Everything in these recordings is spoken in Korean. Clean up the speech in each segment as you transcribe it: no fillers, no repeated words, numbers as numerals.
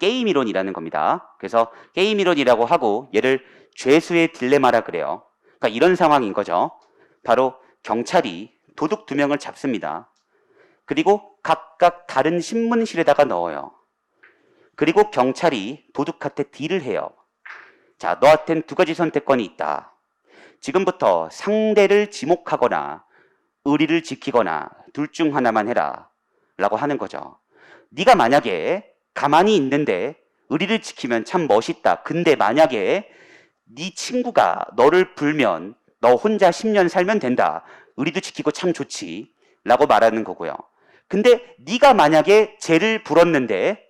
게임 이론이라는 겁니다. 그래서 게임 이론이라고 하고 얘를 죄수의 딜레마라 그래요. 그러니까 이런 상황인 거죠. 바로 경찰이 도둑 2명을 잡습니다. 그리고 각각 다른 신문실에다가 넣어요. 그리고 경찰이 도둑한테 딜을 해요. 자, 너한텐 2가지 선택권이 있다. 지금부터 상대를 지목하거나 의리를 지키거나 둘 중 하나만 해라 라고 하는 거죠. 네가 만약에 가만히 있는데 의리를 지키면 참 멋있다. 근데 만약에 네 친구가 너를 불면 너 혼자 10년 살면 된다. 의리도 지키고 참 좋지 라고 말하는 거고요. 근데 네가 만약에 쟤를 불었는데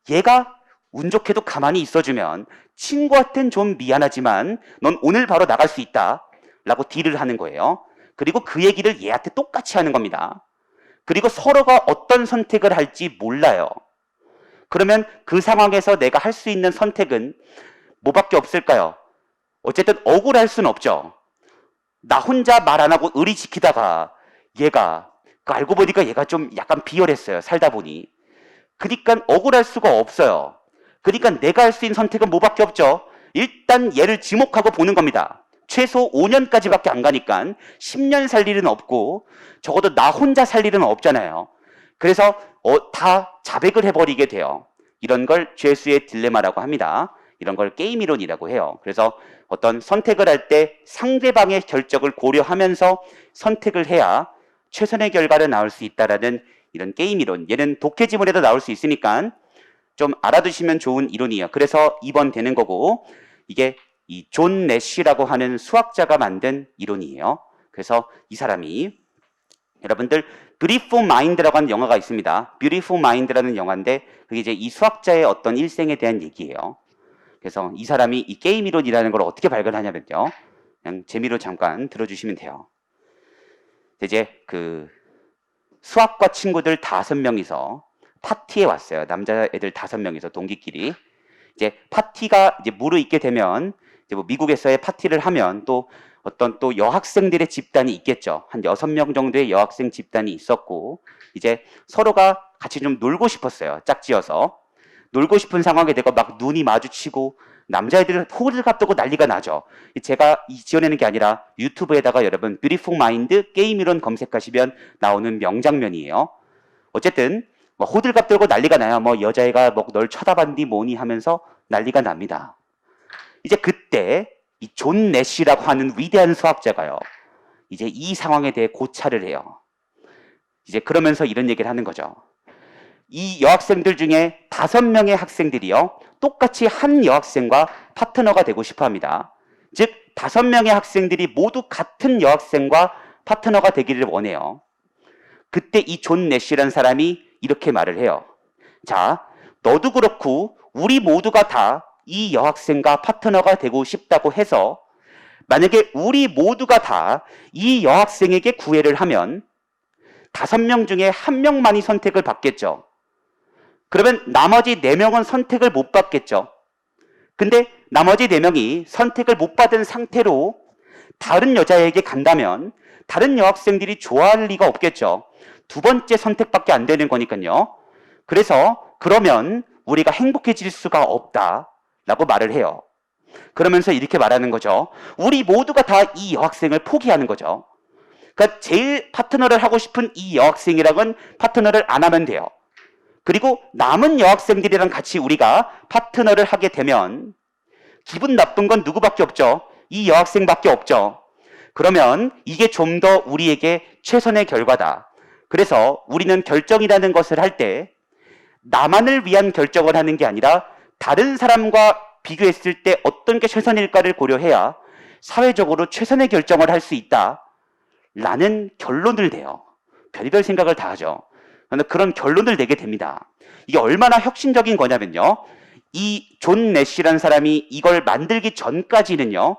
얘가 운 좋게도 가만히 있어주면 친구한텐 좀 미안하지만 넌 오늘 바로 나갈 수 있다 라고 딜을 하는 거예요. 그리고 그 얘기를 얘한테 똑같이 하는 겁니다. 그리고 서로가 어떤 선택을 할지 몰라요. 그러면 그 상황에서 내가 할 수 있는 선택은 뭐밖에 없을까요? 어쨌든 억울할 순 없죠. 나 혼자 말 안 하고 의리 지키다가 얘가 알고 보니까 얘가 좀 약간 비열했어요. 살다 보니. 그러니까 억울할 수가 없어요. 그러니까 내가 할 수 있는 선택은 뭐밖에 없죠. 일단 얘를 지목하고 보는 겁니다. 최소 5년까지밖에 안 가니까 10년 살 일은 없고 적어도 나 혼자 살 일은 없잖아요. 그래서 다 자백을 해버리게 돼요. 이런 걸 죄수의 딜레마라고 합니다. 이런 걸 게임 이론이라고 해요. 그래서 어떤 선택을 할 때 상대방의 결정을 고려하면서 선택을 해야 최선의 결과를 나올 수 있다라는 이런 게임 이론. 얘는 독해지문에도 나올 수 있으니까 좀 알아두시면 좋은 이론이에요. 그래서 2번 되는 거고, 이게 이 존 내쉬라고 하는 수학자가 만든 이론이에요. 그래서 이 사람이 여러분들 Beautiful Mind라고 하는 영화가 있습니다. Beautiful Mind라는 영화인데 그게 이제 이 수학자의 어떤 일생에 대한 얘기예요. 그래서 이 사람이 이 게임 이론이라는 걸 어떻게 발견하냐면요. 그냥 재미로 잠깐 들어주시면 돼요. 이제 그 수학과 친구들 5명이서 파티에 왔어요. 남자애들 5명이서 동기끼리. 이제 파티가 이제 무르익게 되면 이제 뭐 미국에서의 파티를 하면 또 어떤 또 여학생들의 집단이 있겠죠. 한 6명 정도의 여학생 집단이 있었고 이제 서로가 같이 좀 놀고 싶었어요. 짝지어서. 놀고 싶은 상황이 되고 막 눈이 마주치고 남자애들 호들갑 떠고 난리가 나죠. 제가 지어내는 게 아니라 유튜브에다가 여러분 뷰티풀 마인드 게임 이론 검색하시면 나오는 명장면이에요. 어쨌든 뭐 호들갑 떨고 난리가 나요. 뭐 여자애가 뭐 널 쳐다봤니 뭐니 하면서 난리가 납니다. 이제 그때 이 존 내쉬라고 하는 위대한 수학자가요. 이제 이 상황에 대해 고찰을 해요. 이제 그러면서 이런 얘기를 하는 거죠. 이 여학생들 중에 5명의 학생들이요. 똑같이 한 여학생과 파트너가 되고 싶어 합니다. 즉 5명의 학생들이 모두 같은 여학생과 파트너가 되기를 원해요. 그때 이 존 내쉬라는 사람이 이렇게 말을 해요. 자, 너도 그렇고 우리 모두가 다 이 여학생과 파트너가 되고 싶다고 해서 만약에 우리 모두가 다 이 여학생에게 구애를 하면 5명 중에 1명만이 선택을 받겠죠. 그러면 나머지 4명은 선택을 못 받겠죠. 근데 나머지 4명이 선택을 못 받은 상태로 다른 여자에게 간다면 다른 여학생들이 좋아할 리가 없겠죠. 2번째 선택밖에 안 되는 거니까요. 그래서 그러면 우리가 행복해질 수가 없다 라고 말을 해요. 그러면서 이렇게 말하는 거죠. 우리 모두가 다 이 여학생을 포기하는 거죠. 그러니까 제일 파트너를 하고 싶은 이 여학생이랑은 파트너를 안 하면 돼요. 그리고 남은 여학생들이랑 같이 우리가 파트너를 하게 되면 기분 나쁜 건 누구밖에 없죠. 이 여학생밖에 없죠. 그러면 이게 좀 더 우리에게 최선의 결과다. 그래서 우리는 결정이라는 것을 할 때 나만을 위한 결정을 하는 게 아니라 다른 사람과 비교했을 때 어떤 게 최선일까를 고려해야 사회적으로 최선의 결정을 할 수 있다. 라는 결론을 내요. 별의별 생각을 다 하죠. 그런 결론을 내게 됩니다. 이게 얼마나 혁신적인 거냐면요. 이 존 내쉬라는 사람이 이걸 만들기 전까지는요.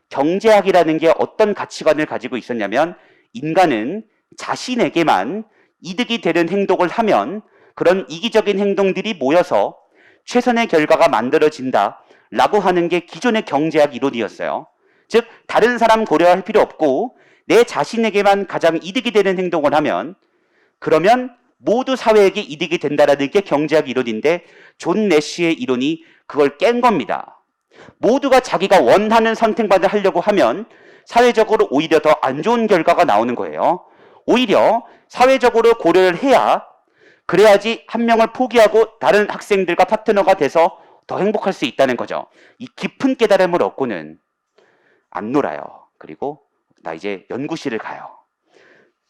경제학이라는 게 어떤 가치관을 가지고 있었냐면 인간은 자신에게만 이득이 되는 행동을 하면 그런 이기적인 행동들이 모여서 최선의 결과가 만들어진다 라고 하는 게 기존의 경제학 이론이었어요. 즉 다른 사람 고려할 필요 없고 내 자신에게만 가장 이득이 되는 행동을 하면 그러면 모두 사회에게 이득이 된다라는 게 경제학 이론인데 존 내시의 이론이 그걸 깬 겁니다. 모두가 자기가 원하는 선택만 하려고 하면 사회적으로 오히려 더 안 좋은 결과가 나오는 거예요. 오히려 사회적으로 고려를 해야 그래야지 한 명을 포기하고 다른 학생들과 파트너가 돼서 더 행복할 수 있다는 거죠. 이 깊은 깨달음을 얻고는 안 놀아요. 그리고 나 이제 연구실을 가요.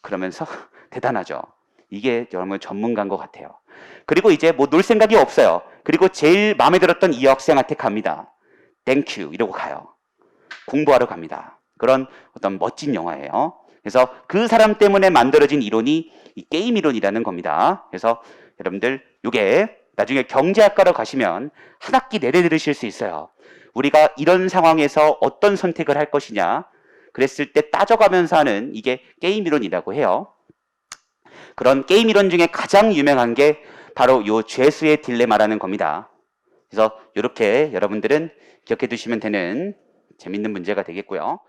그러면서 대단하죠. 이게 여러분 전문가인 것 같아요. 그리고 이제 뭐 놀 생각이 없어요. 그리고 제일 마음에 들었던 이 여학생한테 갑니다. 땡큐 이러고 가요. 공부하러 갑니다. 그런 어떤 멋진 영화예요. 그래서 그 사람 때문에 만들어진 이론이 이 게임 이론이라는 겁니다. 그래서 여러분들 이게 나중에 경제학과로 가시면 한 학기 내내 들으실 수 있어요. 우리가 이런 상황에서 어떤 선택을 할 것이냐 그랬을 때 따져가면서 하는 이게 게임 이론이라고 해요. 그런 게임 이론 중에 가장 유명한 게 바로 요 죄수의 딜레마라는 겁니다. 그래서 이렇게 여러분들은 기억해 두시면 되는 재밌는 문제가 되겠고요.